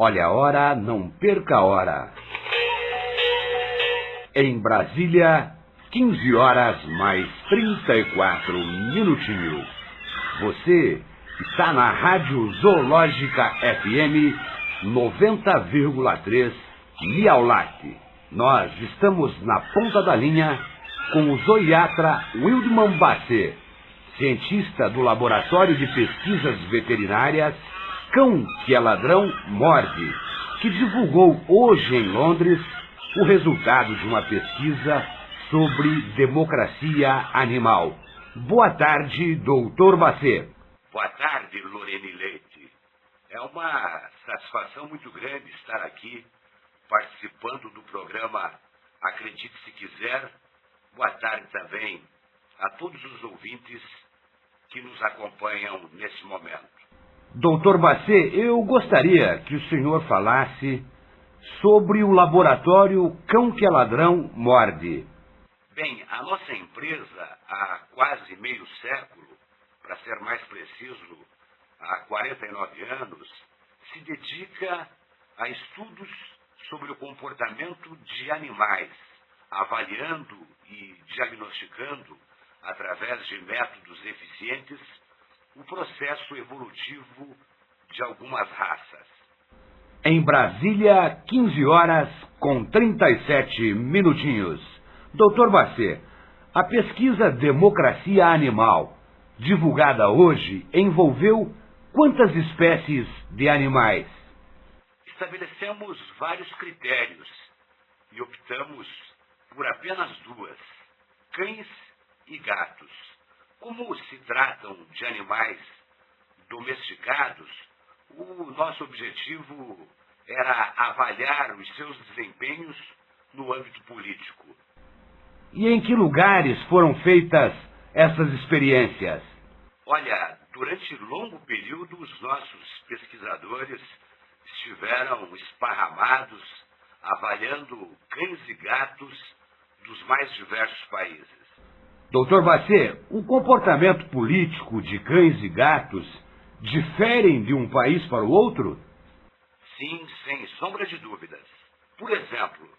Olha a hora, não perca a hora. Em Brasília, 15 horas mais 34 minutinhos. Você está na Rádio Zoológica FM 90,3 Miaulac. Nós estamos na ponta da linha com o zoiatra Wildman Bassett, cientista do Laboratório de Pesquisas Veterinárias Cão que é Ladrão Morde, que divulgou hoje em Londres o resultado de uma pesquisa sobre democracia animal. Boa tarde, doutor Bassett. Boa tarde, Lorene Leite. É uma satisfação muito grande estar aqui participando do programa Acredite Se Quiser. Boa tarde também a todos os ouvintes que nos acompanham nesse momento. Doutor Bassett, eu gostaria que o senhor falasse sobre o laboratório Cão que é Ladrão Morde. Bem, a nossa empresa, há quase meio século, para ser mais preciso, há 49 anos, se dedica a estudos sobre o comportamento de animais, avaliando e diagnosticando, através de métodos eficientes, o processo evolutivo de algumas raças. Em Brasília, 15 horas com 37 minutinhos. Doutor Bassett, a pesquisa Democracia Animal, divulgada hoje, envolveu quantas espécies de animais? Estabelecemos vários critérios e optamos por apenas duas: cães e gatos. Como se tratam de animais domesticados, o nosso objetivo era avaliar os seus desempenhos no âmbito político. E em que lugares foram feitas essas experiências? Olha, durante longo período, os nossos pesquisadores estiveram esparramados, avaliando cães e gatos dos mais diversos países. Doutor Bassett, o comportamento político de cães e gatos diferem de um país para o outro? Sim, sem sombra de dúvidas. Por exemplo,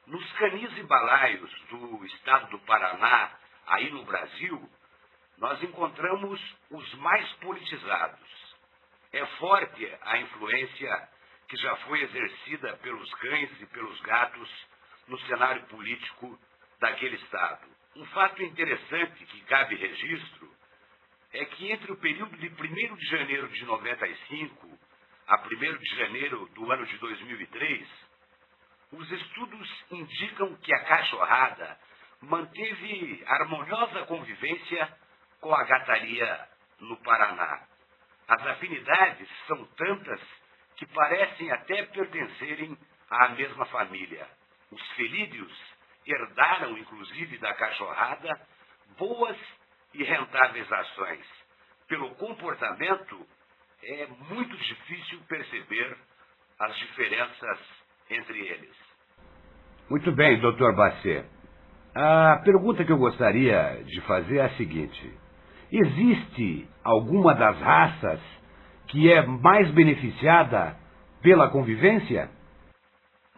nos canis e balaios do estado do Paraná, aí no Brasil, nós encontramos os mais politizados. É forte a influência que já foi exercida pelos cães e pelos gatos no cenário político daquele estado. Um fato interessante que cabe registro é que entre o período de 1º de janeiro de 95 a 1º de janeiro do ano de 2003, os estudos indicam que a cachorrada manteve harmoniosa convivência com a gataria no Paraná. As afinidades são tantas que parecem até pertencerem à mesma família. Os felídeos herdaram, inclusive, da cachorrada boas e rentáveis ações. Pelo comportamento, é muito difícil perceber as diferenças entre eles. Muito bem, doutor Bassett. A pergunta que eu gostaria de fazer é a seguinte: existe alguma das raças que é mais beneficiada pela convivência?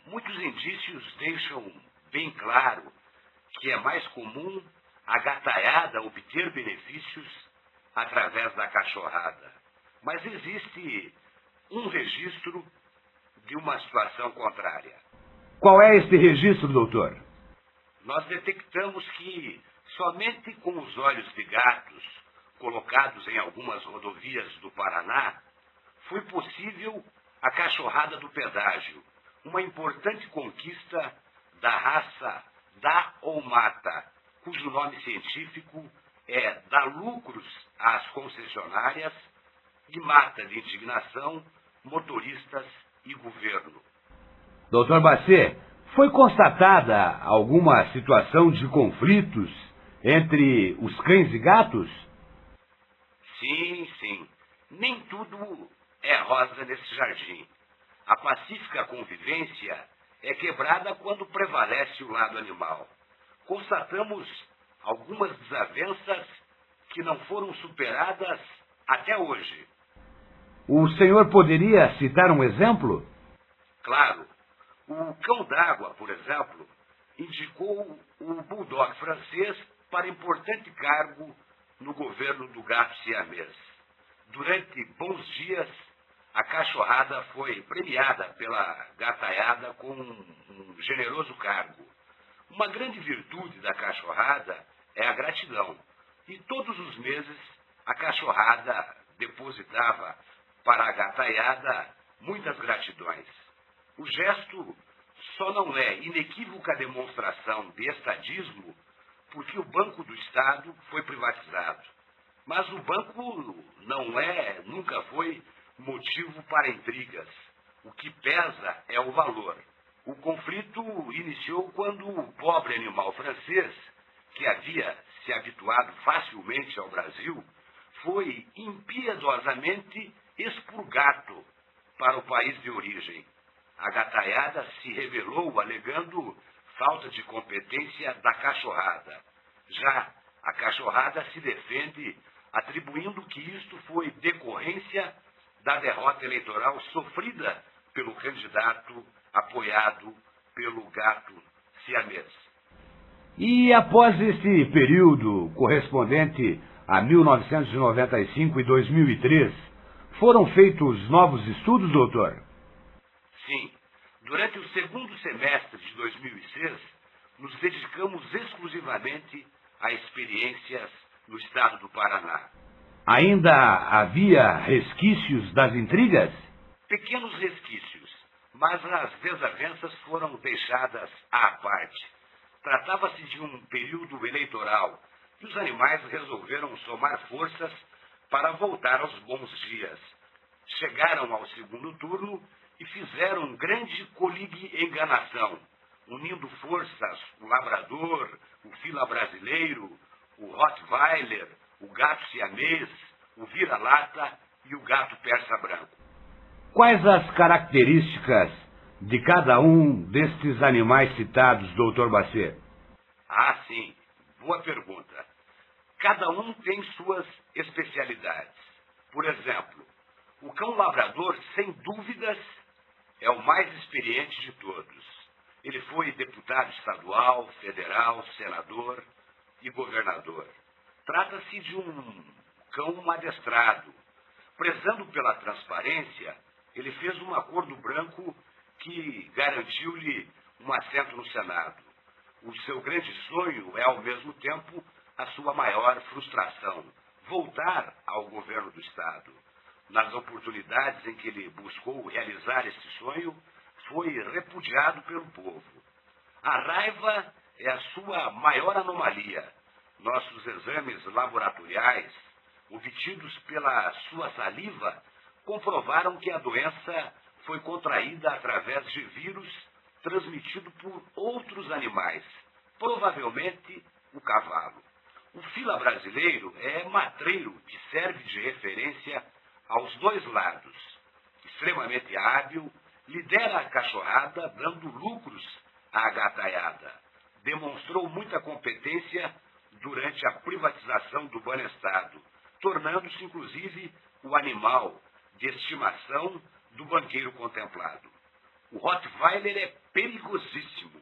Muitos indícios deixam bem claro que é mais comum a gataiada obter benefícios através da cachorrada. Mas existe um registro de uma situação contrária. Qual é este registro, doutor? Nós detectamos que somente com os olhos de gatos colocados em algumas rodovias do Paraná foi possível a cachorrada do pedágio, uma importante conquista da raça Dá ou Mata, cujo nome científico é Dá lucros às concessionárias e mata de indignação motoristas e governo. Doutor Bassett, foi constatada alguma situação de conflitos entre os cães e gatos? Sim, sim. Nem tudo é rosa nesse jardim. A pacífica convivência é quebrada quando prevalece o lado animal. Constatamos algumas desavenças que não foram superadas até hoje. O senhor poderia citar um exemplo? Claro, o cão d'água, por exemplo, indicou o bulldog francês para importante cargo no governo do gato siamês. Durante bons dias, a cachorrada foi premiada pela gataiada com um generoso cargo. Uma grande virtude da cachorrada é a gratidão. E todos os meses a cachorrada depositava para a gataiada muitas gratidões. O gesto só não é inequívoca demonstração de estadismo porque o Banco do Estado foi privatizado. Mas o banco nunca foi motivo para intrigas. O que pesa é o valor. O conflito iniciou quando o pobre animal francês, que havia se habituado facilmente ao Brasil, foi impiedosamente expurgado para o país de origem. A gataiada se rebelou alegando falta de competência da cachorrada. Já a cachorrada se defende atribuindo que isto foi decorrência da derrota eleitoral sofrida pelo candidato apoiado pelo gato siamês. E após esse período correspondente a 1995 e 2003, foram feitos novos estudos, doutor? Sim. Durante o segundo semestre de 2006, nos dedicamos exclusivamente a experiências no estado do Paraná. Ainda havia resquícios das intrigas? Pequenos resquícios, mas as desavenças foram deixadas à parte. Tratava-se de um período eleitoral e os animais resolveram somar forças para voltar aos bons dias. Chegaram ao segundo turno e fizeram um grande coligue-enganação, unindo forças o labrador, o fila brasileiro, o rottweiler, o gato siamês, o vira-lata e o gato persa branco. Quais as características de cada um destes animais citados, doutor Bacê? Ah, sim. Boa pergunta. Cada um tem suas especialidades. Por exemplo, o cão labrador, sem dúvidas, é o mais experiente de todos. Ele foi deputado estadual, federal, senador e governador. Trata-se de um cão adestrado. Prezando pela transparência, ele fez um acordo branco que garantiu-lhe um assento no Senado. O seu grande sonho é, ao mesmo tempo, a sua maior frustração: voltar ao governo do Estado. Nas oportunidades em que ele buscou realizar esse sonho, foi repudiado pelo povo. A raiva é a sua maior anomalia. Nossos exames laboratoriais, obtidos pela sua saliva, comprovaram que a doença foi contraída através de vírus transmitido por outros animais, provavelmente o cavalo. O fila brasileiro é matreiro que serve de referência aos dois lados. Extremamente hábil, lidera a cachorrada dando lucros à gataiada. Demonstrou muita competência durante a privatização do Banestado, tornando-se inclusive o animal de estimação do banqueiro contemplado. O rottweiler é perigosíssimo.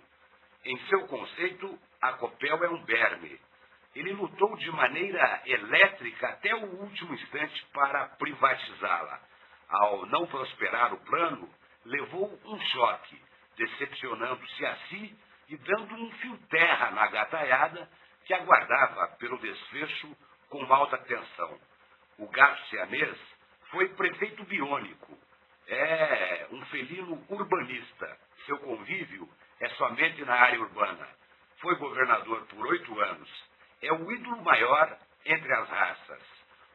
Em seu conceito, a Copel é um berme. Ele lutou de maneira elétrica até o último instante para privatizá-la. Ao não prosperar o plano, levou um choque, decepcionando-se a si e dando um fio terra na gataiada que aguardava pelo desfecho com alta tensão. O gato siamês foi prefeito biônico. É um felino urbanista. Seu convívio é somente na área urbana. Foi governador por 8 anos. É o ídolo maior entre as raças.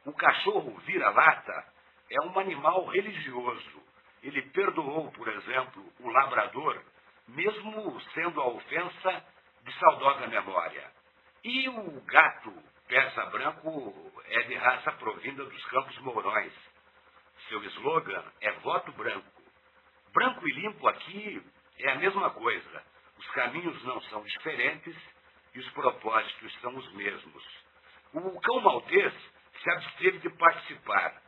O cachorro vira-lata é um animal religioso. Ele perdoou, por exemplo, o labrador, mesmo sendo a ofensa de saudosa memória. E o gato persa branco é de raça provinda dos Campos Mourões. Seu slogan é voto branco. Branco e limpo aqui é a mesma coisa. Os caminhos não são diferentes e os propósitos são os mesmos. O cão maltês se absteve de participar,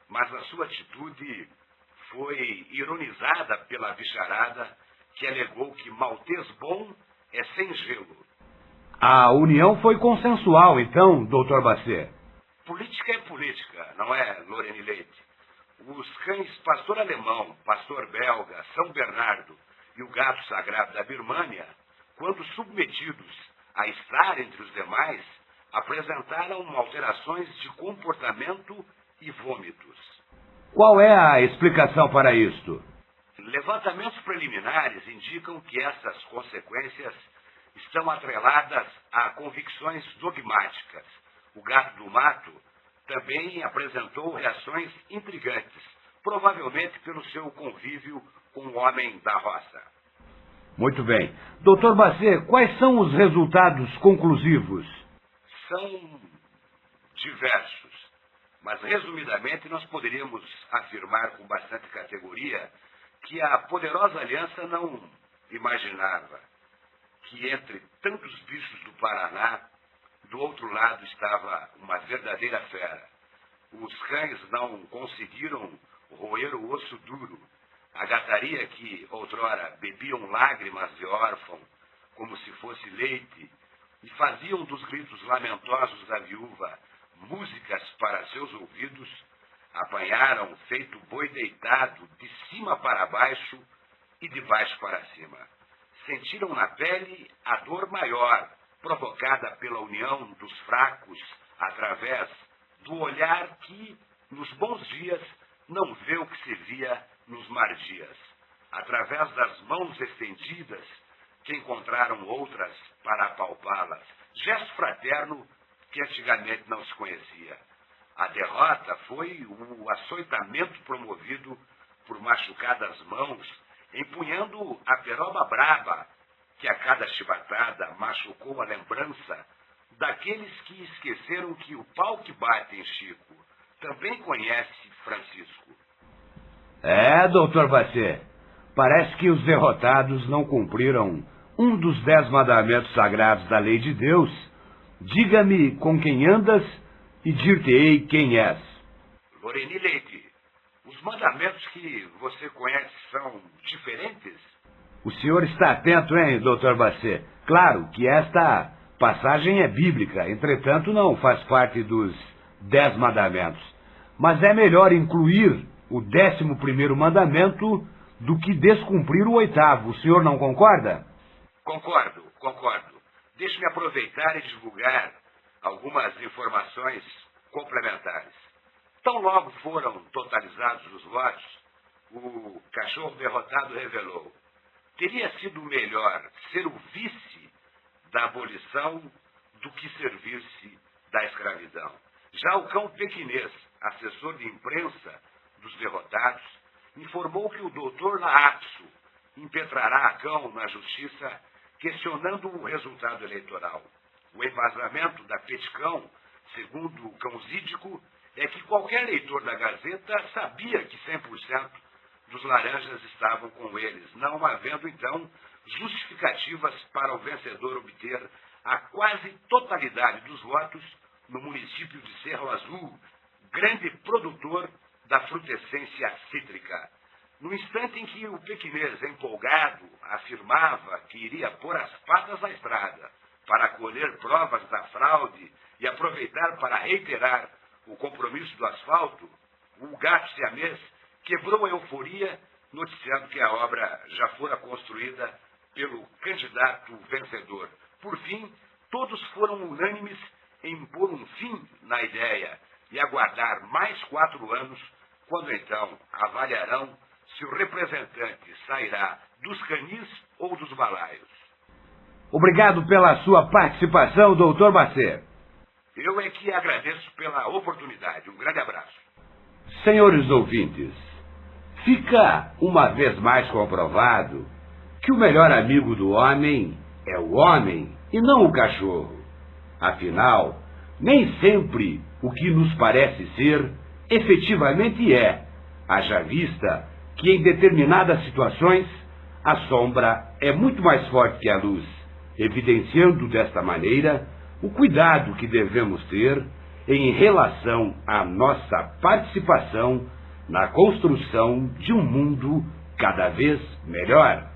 mas a sua atitude foi ironizada pela bicharada que alegou que maltês bom é sem gelo. A união foi consensual, então, Dr. Bacê? Política é política, não é, Lorene Leite? Os cães pastor alemão, pastor belga, São Bernardo e o gato sagrado da Birmânia, quando submetidos a estar entre os demais, apresentaram alterações de comportamento e vômitos. Qual é a explicação para isto? Levantamentos preliminares indicam que essas consequências estão atreladas a convicções dogmáticas. O gato do mato também apresentou reações intrigantes, provavelmente pelo seu convívio com o homem da roça. Muito bem. Dr. Bacê, quais são os resultados conclusivos? São diversos, mas resumidamente nós poderíamos afirmar com bastante categoria que a poderosa aliança não imaginava que entre tantos bichos do Paraná, do outro lado estava uma verdadeira fera. Os cães não conseguiram roer o osso duro. A gataria que outrora bebiam lágrimas de órfão, como se fosse leite, e faziam dos gritos lamentosos da viúva músicas para seus ouvidos, apanharam feito boi deitado de cima para baixo e de baixo para cima. Sentiram na pele a dor maior, provocada pela união dos fracos através do olhar que, nos bons dias, não vê o que se via nos mardias, através das mãos estendidas que encontraram outras para apalpá-las, gesto fraterno que antigamente não se conhecia. A derrota foi o açoitamento promovido por machucadas mãos, empunhando a peroba braba, que a cada chibatada machucou a lembrança daqueles que esqueceram que o pau que bate em Chico também conhece Francisco. É, Dr. Bacê, parece que os derrotados não cumpriram um dos 10 mandamentos sagrados da lei de Deus. Diga-me com quem andas e dir-te-ei quem és. Lorene Leite, os mandamentos que você conhece são diferentes? O senhor está atento, hein, Dr. Bacê? Claro que esta passagem é bíblica, entretanto não faz parte dos 10 mandamentos. Mas é melhor incluir o 11º mandamento do que descumprir o 8º. O senhor não concorda? Concordo. Deixe-me aproveitar e divulgar algumas informações complementares. Tão logo foram totalizados os votos, o cachorro derrotado revelou: teria sido melhor ser o vice da abolição do que servir-se da escravidão. Já o cão pequinês, assessor de imprensa dos derrotados, informou que o doutor Laapso impetrará a cão na justiça, questionando o resultado eleitoral. O embasamento da Peticão, segundo o cãozídico, é que qualquer leitor da Gazeta sabia que 100% dos laranjas estavam com eles, não havendo, então, justificativas para o vencedor obter a quase totalidade dos votos no município de Cerro Azul, grande produtor da frutescência cítrica. No instante em que o pequinês, empolgado, afirmava que iria pôr as patas na estrada para colher provas da fraude e aproveitar para reiterar o compromisso do asfalto, o gato siamês quebrou a euforia, noticiando que a obra já fora construída pelo candidato vencedor. Por fim, todos foram unânimes em pôr um fim na ideia e aguardar mais 4 anos, quando então avaliarão se o representante sairá dos canis ou dos balaios. Obrigado pela sua participação, Dr. Bacê. Eu é que agradeço pela oportunidade. Um grande abraço. Senhores ouvintes, fica uma vez mais comprovado que o melhor amigo do homem é o homem e não o cachorro. Afinal, nem sempre o que nos parece ser, efetivamente é, haja vista que em determinadas situações a sombra é muito mais forte que a luz, evidenciando desta maneira o cuidado que devemos ter em relação à nossa participação na construção de um mundo cada vez melhor.